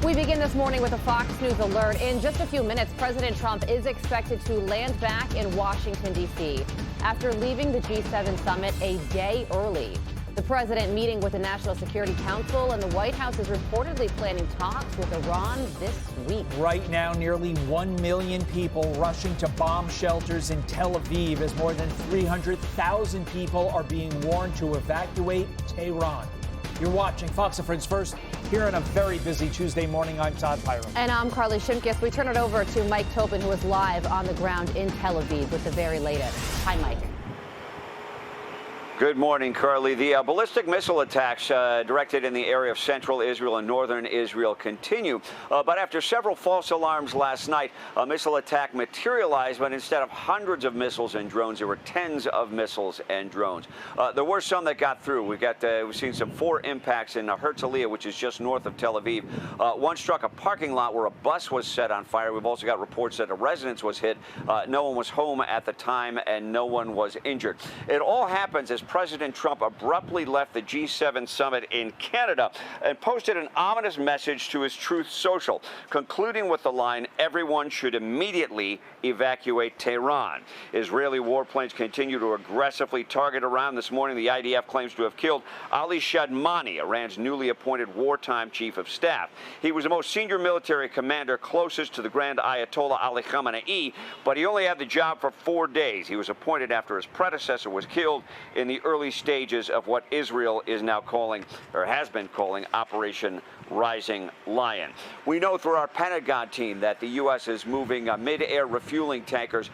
We begin this morning with a Fox News alert. In just a few minutes, President Trump is expected to land back in Washington, D.C. after leaving the G7 summit a day early. The president meeting with the National Security Council, and the White House is reportedly planning talks with Iran this week. Right now, nearly 1 million people rushing to bomb shelters in Tel Aviv as more than 300,000 people are being warned to evacuate Tehran. You're watching Fox and Friends First here on a very busy Tuesday morning. I'm Todd Pyram. And I'm Carly Shimkus. We turn it over to Mike Tobin, who is live on the ground in Tel Aviv with the very latest. Hi, Mike. Good morning, Carly. The ballistic missile attacks directed in the area of central Israel and northern Israel continue. But after several false alarms last night, a missile attack materialized, but instead of hundreds of missiles and drones, there were tens of missiles and drones. There were some that got through. We've seen some 4 impacts in Herzliya, which is just north of Tel Aviv. One struck a parking lot where a bus was set on fire. We've also got reports that a residence was hit. No one was home at the time, and no one was injured. It all happens as President Trump abruptly left the G7 summit in Canada and posted an ominous message to his Truth Social, concluding with the line, "Everyone should immediately evacuate Tehran." Israeli warplanes continue to aggressively target Iran. This morning, the IDF claims to have killed Ali Shadmani, Iran's newly appointed wartime chief of staff. He was the most senior military commander closest to the Grand Ayatollah Ali Khamenei, but he only had the job for 4 days. He was appointed after his predecessor was killed in the early stages of what Israel is now calling, or has been calling, Operation Rising Lion. We know through our Pentagon team that the U.S. is moving mid-air refueling tankers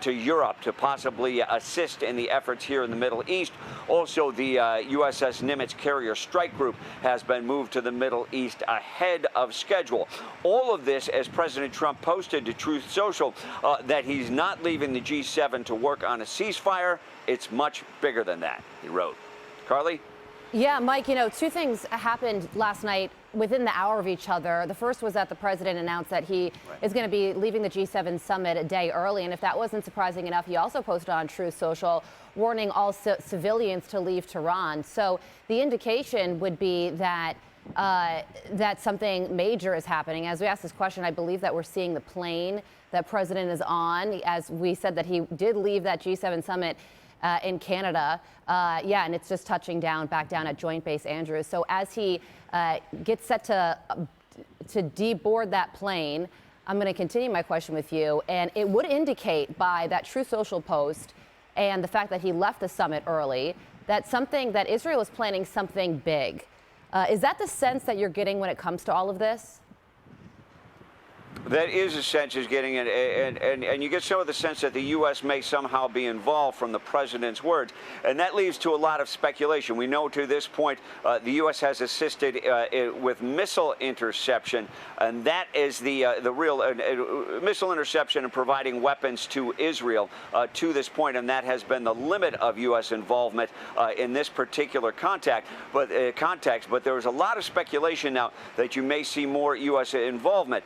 to Europe to possibly assist in the efforts here in the Middle East. Also, the USS Nimitz carrier strike group has been moved to the Middle East ahead of schedule. All of this as President Trump posted to Truth Social that he's not leaving the G7 to work on a ceasefire. It's much bigger than that, he wrote. Carly? Yeah, Mike, 2 things happened last night within the hour of each other. The first was that the president announced that he is going to be leaving the G7 summit a day early. And if that wasn't surprising enough, he also posted on Truth Social warning all civilians to leave Tehran. So the indication would be that that something major is happening. As we ask this question, I believe that we're seeing the plane that president is on. As we said, that he did leave that G7 summit in Canada. And it's just touching back down at Joint Base Andrews. So as he gets set to deboard that plane, I'm going to continue my question with you. And it would indicate by that Truth Social post and the fact that he left the summit early, that Israel is planning something big. Is that the sense that you're getting when it comes to all of this? That is a sense is getting it, and you get some of the sense that the U.S. may somehow be involved from the president's words, and that leads to a lot of speculation. We know to this point the U.S. has assisted with missile interception, and that is the real missile interception and providing weapons to Israel to this point, and that has been the limit of U.S. involvement in this particular context. But there was a lot of speculation now that you may see more U.S. involvement.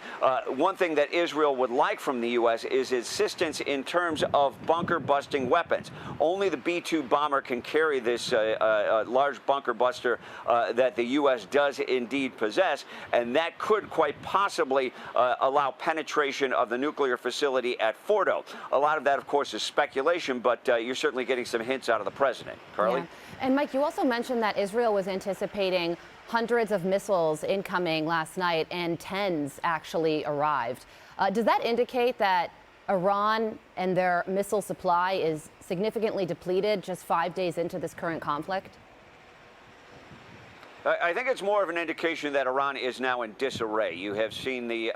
One thing that Israel would like from the U.S. is assistance in terms of bunker-busting weapons. Only the B-2 bomber can carry this large bunker buster that the U.S. does indeed possess, and that could quite possibly allow penetration of the nuclear facility at Fordo. A lot of that, of course, is speculation, but you're certainly getting some hints out of the president. Carly? Yeah. And, Mike, you also mentioned that Israel was anticipating hundreds of missiles incoming last night, and tens actually arrived. Does that indicate that Iran and their missile supply is significantly depleted just 5 days into this current conflict? I think it's more of an indication that Iran is now in disarray. You have seen the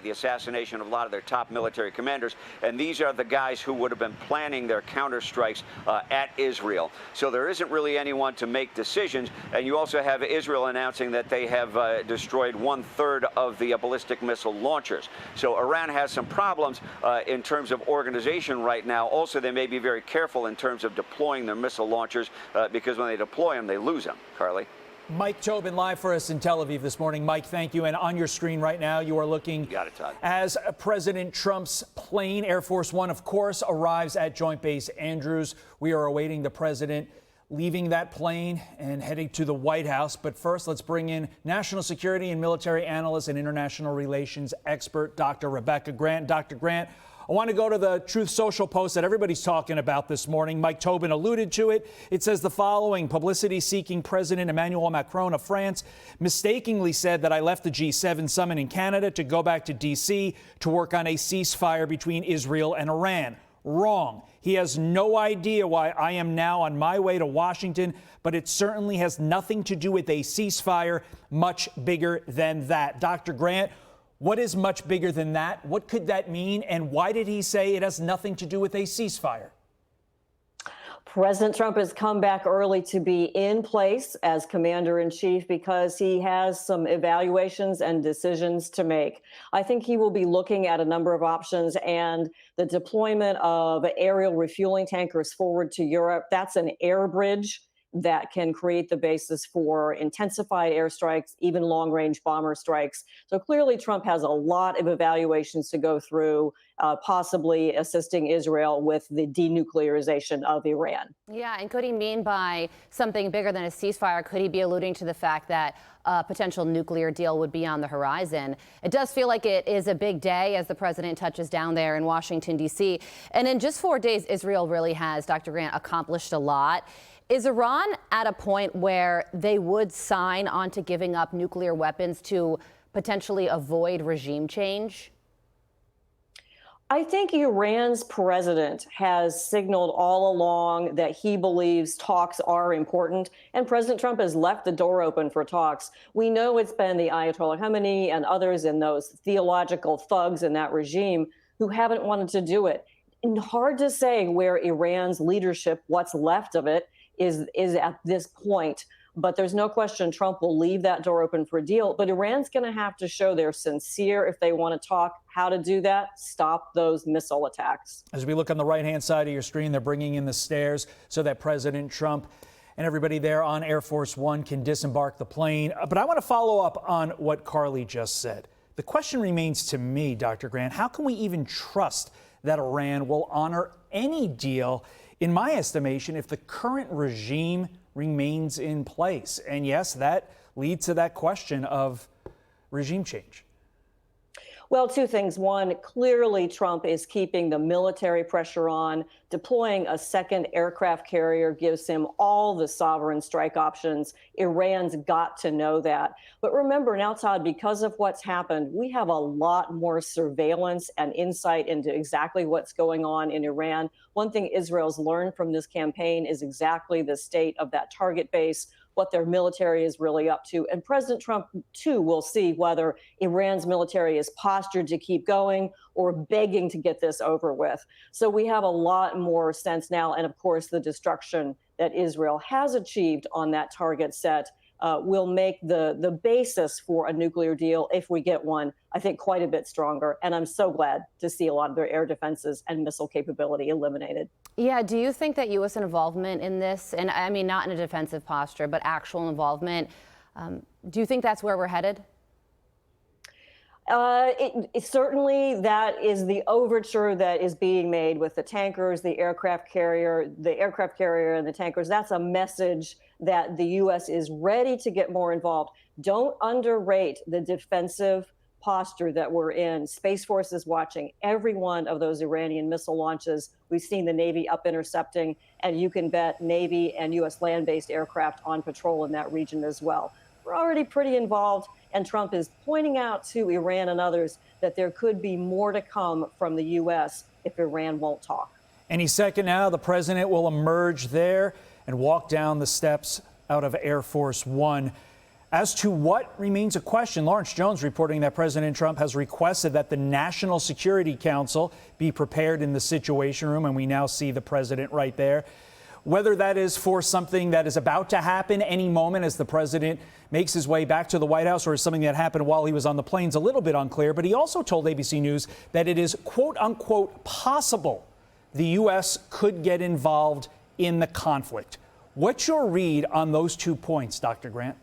assassination of a lot of their top military commanders, and these are the guys who would have been planning their counterstrikes at Israel. So there isn't really anyone to make decisions, and you also have Israel announcing that they have destroyed 1/3 of the ballistic missile launchers. So Iran has some problems in terms of organization right now. Also, they may be very careful in terms of deploying their missile launchers because when they deploy them, they lose them. Carly? Mike Tobin live for us in Tel Aviv this morning. Mike, thank you. And on your screen right now, you are looking as President Trump's plane, Air Force One, of course, arrives at Joint Base Andrews. We are awaiting the president leaving that plane and heading to the White House. But first, let's bring in national security and military analyst and international relations expert, Dr. Rebecca Grant. Dr. Grant, I want to go to the Truth Social post that everybody's talking about this morning. Mike Tobin alluded to it. It says the following: publicity-seeking President Emmanuel Macron of France mistakenly said that I left the G7 summit in Canada to go back to D.C. to work on a ceasefire between Israel and Iran. Wrong. He has no idea why I am now on my way to Washington, but it certainly has nothing to do with a ceasefire much bigger than that. Dr. Grant, what is much bigger than that? What could that mean? And why did he say it has nothing to do with a ceasefire? President Trump has come back early to be in place as commander-in-chief because he has some evaluations and decisions to make. I think he will be looking at a number of options, and the deployment of aerial refueling tankers forward to Europe, that's an air bridge that can create the basis for intensified airstrikes, even long-range bomber strikes. So clearly Trump has a lot of evaluations to go through, possibly assisting Israel with the denuclearization of Iran. Yeah, and could he mean by something bigger than a ceasefire, could he be alluding to the fact that a potential nuclear deal would be on the horizon? It does feel like it is a big day as the president touches down there in Washington, D.C. And in just 4 days, Israel really has, Dr. Grant, accomplished a lot. Is Iran at a point where they would sign on to giving up nuclear weapons to potentially avoid regime change? I think Iran's president has signaled all along that he believes talks are important, and President Trump has left the door open for talks. We know it's been the Ayatollah Khamenei and others in those theological thugs in that regime who haven't wanted to do it. And hard to say where Iran's leadership, what's left of it, is at this point. But there's no question Trump will leave that door open for a deal. But Iran's going to have to show they're sincere if they want to talk. How to do that? Stop those missile attacks. As we look on the right-hand side of your screen, they're bringing in the stairs so that President Trump and everybody there on Air Force One can disembark the plane. But I want to follow up on what Carly just said. The question remains to me, Dr. Grant, how can we even trust that Iran will honor any deal, in my estimation, if the current regime remains in place? And yes, that leads to that question of regime change. Well, two things. One, clearly Trump is keeping the military pressure on. Deploying a second aircraft carrier gives him all the sovereign strike options. Iran's got to know that. But remember now, Todd, because of what's happened, we have a lot more surveillance and insight into exactly what's going on in Iran. One thing Israel's learned from this campaign is exactly the state of that target base, what their military is really up to. And President Trump, too, will see whether Iran's military is postured to keep going or begging to get this over with. So we have a lot more sense now. And of course, the destruction that Israel has achieved on that target set will make the basis for a nuclear deal, if we get one, I think quite a bit stronger. And I'm so glad to see a lot of their air defenses and missile capability eliminated. Yeah, do you think that U.S. involvement in this, and I mean not in a defensive posture, but actual involvement, do you think that's where we're headed? Certainly that is the overture that is being made with the tankers, the aircraft carrier and the tankers. That's a message that the U.S. is ready to get more involved. Don't underrate the defensive posture that we're in. Space Force is watching every one of those Iranian missile launches. We've seen the Navy up intercepting, and you can bet Navy and U.S. land-based aircraft on patrol in that region as well. We're already pretty involved, and Trump is pointing out to Iran and others that there could be more to come from the U.S. if Iran won't talk. Any second now, the president will emerge there and walk down the steps out of Air Force One. As to what remains a question, Lawrence Jones reporting that President Trump has requested that the National Security Council be prepared in the Situation Room, and we now see the president right there. Whether that is for something that is about to happen any moment as the president makes his way back to the White House, or is something that happened while he was on the plane, is a little bit unclear. But he also told ABC News that it is, quote unquote, possible the U.S. could get involved in the conflict. What's your read on those 2 points, Dr. Grant?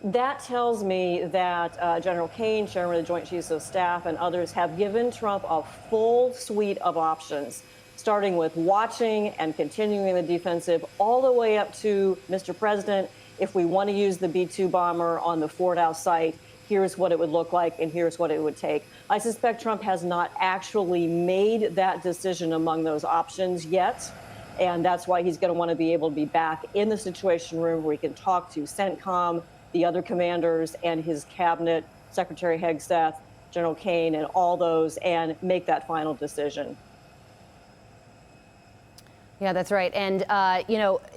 That tells me that General Kane, Chairman of the Joint Chiefs of Staff, and others have given Trump a full suite of options starting with watching and continuing the defensive all the way up to, Mr. President, if we want to use the B-2 bomber on the Fordow site, here's what it would look like and here's what it would take. I suspect Trump has not actually made that decision among those options yet. And that's why he's going to want to be able to be back in the Situation Room where he can talk to CENTCOM, the other commanders, and his cabinet, Secretary Hegseth, General Kane, and all those, and make that final decision. Yeah, that's right. And,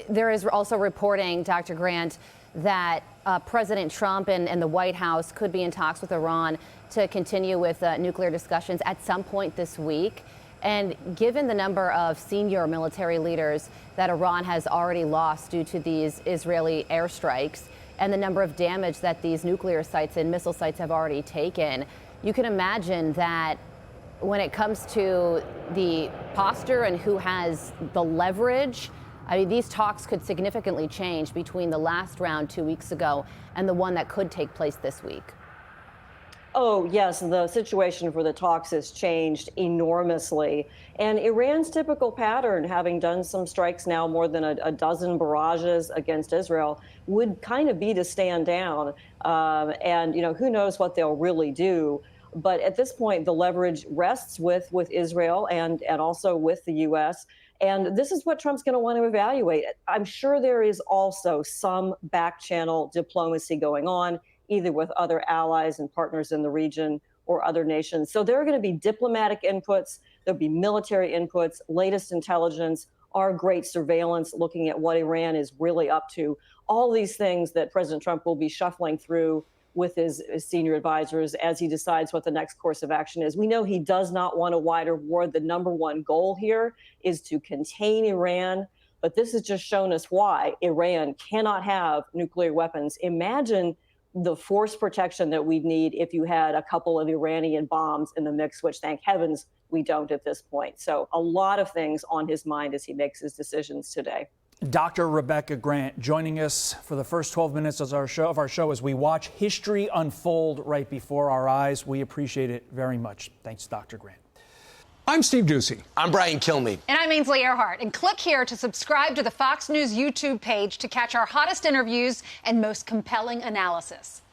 there is also reporting, Dr. Grant, that President Trump and the White House could be in talks with Iran to continue with nuclear discussions at some point this week. And given the number of senior military leaders that Iran has already lost due to these Israeli airstrikes and the number of damage that these nuclear sites and missile sites have already taken, you can imagine that when it comes to the posture and who has the leverage, I mean, these talks could significantly change between the last round 2 weeks ago and the one that could take place this week. Oh, yes, the situation for the talks has changed enormously. And Iran's typical pattern, having done some strikes now, more than a dozen barrages against Israel, would kind of be to stand down. And who knows what they'll really do. But at this point, the leverage rests with Israel and also with the U.S. And this is what Trump's going to want to evaluate. I'm sure there is also some back channel diplomacy going on, either with other allies and partners in the region or other nations. So there are going to be diplomatic inputs, there'll be military inputs, latest intelligence, our great surveillance, looking at what Iran is really up to. All these things that President Trump will be shuffling through with his senior advisors as he decides what the next course of action is. We know he does not want a wider war. The number one goal here is to contain Iran. But this has just shown us why Iran cannot have nuclear weapons. Imagine the force protection that we'd need if you had a couple of Iranian bombs in the mix, which thank heavens we don't at this point. So a lot of things on his mind as he makes his decisions today. Dr. Rebecca Grant joining us for the first 12 minutes of our show as we watch history unfold right before our eyes. We appreciate it very much. Thanks, Dr. Grant. I'm Steve Doocy. I'm Brian Kilmeade. And I'm Ainsley Earhart. And click here to subscribe to the Fox News YouTube page to catch our hottest interviews and most compelling analysis.